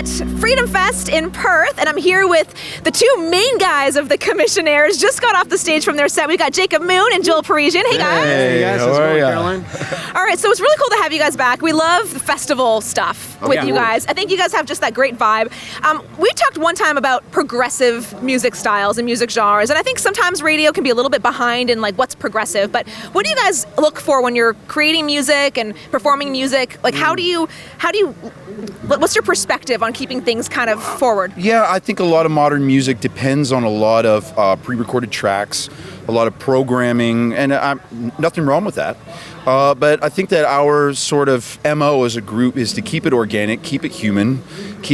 at FreedomFest in Perth, and I'm here with the two main guys of the Commissionaires. Just got off the stage from their set. We've got Jacob Moon and Joel Parisien. Hey guys. Hey guys, how are you? Caroline? All right, so it's really cool to have you guys back. We love the festival stuff with you guys. I think you guys have just that great vibe. We talked one time about progressive music styles and music genres, and I think sometimes radio can be a little bit behind in like what's progressive. But what do you guys look for when you're creating music and performing music? Like, what's your perspective on keeping things kind of forward? Yeah, I think a lot of modern music depends on a lot of pre-recorded tracks, a lot of programming, and nothing wrong with that. But I think that our sort of MO as a group is to keep it organic, keep it human,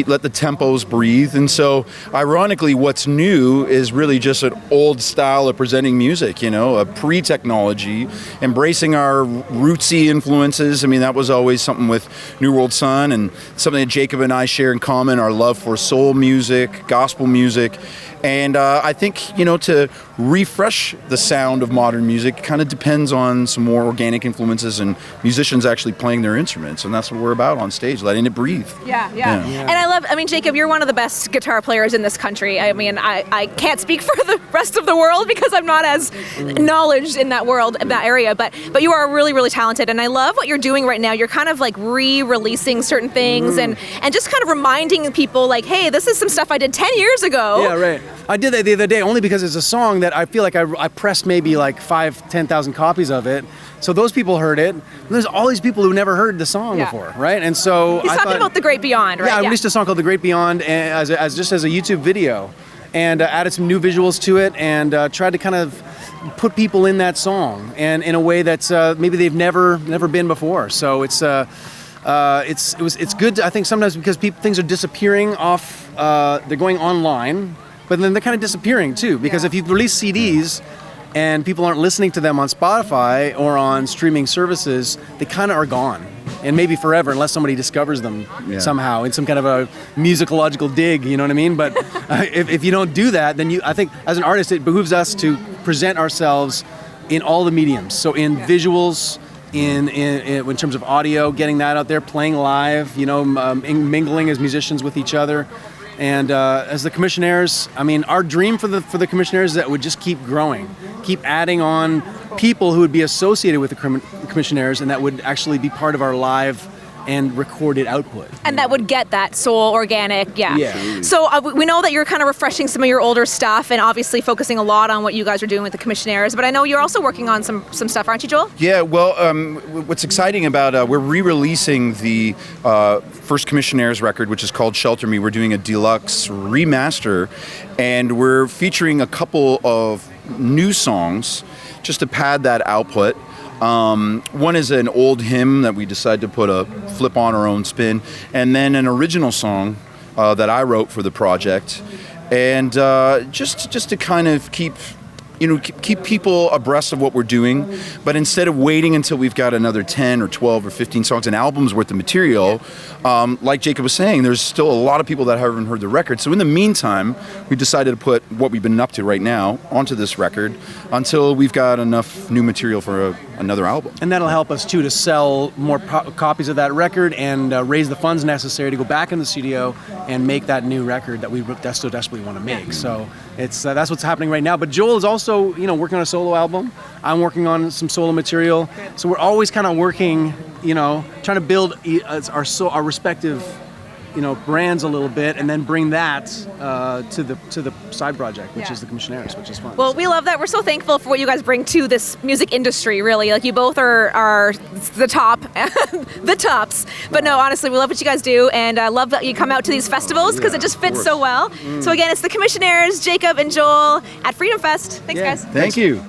let the tempos breathe. And so, ironically, what's new is really just an old style of presenting music, a pre-technology, embracing our rootsy influences. I mean, that was always something with Newworldson and something that Jacob and I share in common, our love for soul music, gospel music. And I think, to refresh the sound of modern music kind of depends on some more organic influences and musicians actually playing their instruments. And that's what we're about on stage, letting it breathe. Yeah. And Jacob, you're one of the best guitar players in this country. I mean, I can't speak for the rest of the world because I'm not as knowledgeable in that world, that area. But you are really, really talented. And I love what you're doing right now. You're kind of like re-releasing certain things and just kind of reminding people like, hey, this is some stuff I did 10 years ago. Yeah, right. I did that the other day only because it's a song that I feel like I pressed maybe like 10,000 copies of it. So those people heard it. And there's all these people who never heard the song before, right? And so he's talking about The Great Beyond, right? Yeah, I released a song called The Great Beyond as a YouTube video, and added some new visuals to it, and tried to kind of put people in that song, and in a way that's maybe they've never been before. So it's good. I think sometimes because things are disappearing off. They're going online. But then they're kind of disappearing too, because if you release CDs and people aren't listening to them on Spotify or on streaming services, they kind of are gone, and maybe forever unless somebody discovers them somehow in some kind of a musicological dig. You know what I mean? But if you don't do that, then I think as an artist it behooves us to present ourselves in all the mediums. So in visuals, in terms of audio, getting that out there, playing live, mingling as musicians with each other. And as the Commissionaires, I mean, our dream for the Commissionaires is that it would just keep growing, keep adding on people who would be associated with the Commissionaires and that would actually be part of our live and recorded output. And that would get that soul organic, So we know that you're kind of refreshing some of your older stuff and obviously focusing a lot on what you guys are doing with the Commissionaires, but I know you're also working on some stuff, aren't you, Joel? Yeah, well, what's exciting about, we're re-releasing the first Commissionaires record, which is called Shelter Me. We're doing a deluxe remaster, and we're featuring a couple of new songs just to pad that output. One is an old hymn that we decided to put a flip on our own spin, and then an original song that I wrote for the project, and just to kind of keep people abreast of what we're doing, but instead of waiting until we've got another 10 or 12 or 15 songs, an album's worth of material, like Jacob was saying, there's still a lot of people that haven't heard the record. So in the meantime, we decided to put what we've been up to right now onto this record until we've got enough new material for another album. And that'll help us too to sell more copies of that record and raise the funds necessary to go back in the studio and make that new record that we so desperately want to make. So it's that's what's happening right now. But Joel is also working on a solo album. I'm working on some solo material. So we're always kind of working, trying to build our respective brands a little bit, and then bring that to the side project, which is the Commissionaires, which is fun. Well, we love that. We're so thankful for what you guys bring to this music industry, really. Like, you both are the top, the tops. But no, honestly, we love what you guys do, and I love that you come out to these festivals because it just fits so well. So again, it's the Commissionaires, Jacob and Joel at FreedomFest. Thanks, guys. Thank you.